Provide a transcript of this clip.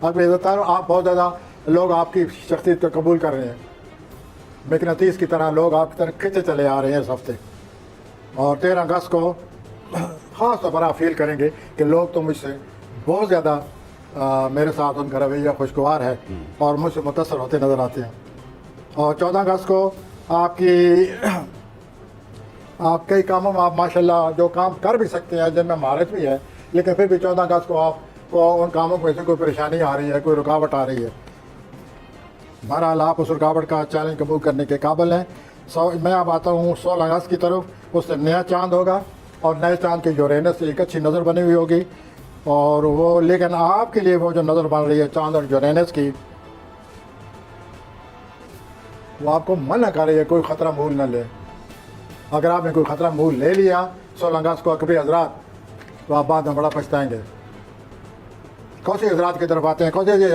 आपकी इज़्ज़तदार, आप बहुत ज़्यादा लोग आपकी शख्सियत को कबूल कर रहे हैं। मकनातीस की तरह लोग आपकी तरफ खिंचे चले आ रहे हैं इस हफ्ते। और 13 अगस्त को ख़ास तौर पर आप फील करेंगे कि लोग तो मुझसे बहुत ज़्यादा मेरे साथ उनका रवैया खुशगवार है और मुझसे मुतासर होते नज़र आते हैं। और 14 अगस्त को आप कई कामों में आप माशाल्लाह जो काम कर भी सकते हैं, जिनमें महारत भी है, लेकिन फिर भी 14 अगस्त को आपको उन कामों में से कोई परेशानी आ रही है, कोई रुकावट आ रही है। बहरहाल आप उस रुकावट का चैलेंज कबूल करने के काबिल हैं। मैं अब आता हूँ 16 अगस्त की तरफ। उससे नया चांद होगा और नए चांद की यूरेनस से एक अच्छी नज़र बनी हुई होगी। और वो लेकिन आपके लिए वो जो नज़र बन रही है चांद और यूरेनस की, वो आपको मना कर रही है कोई ख़तरा मूल न ले। अगर आपने कोई ख़तरा मूल ले लिया 16 अगस्त को अकबरी हजरात, तो आप बाद में बड़ा पछताएंगे। कौन सी हजरात की तरफ आते हैं, कौन से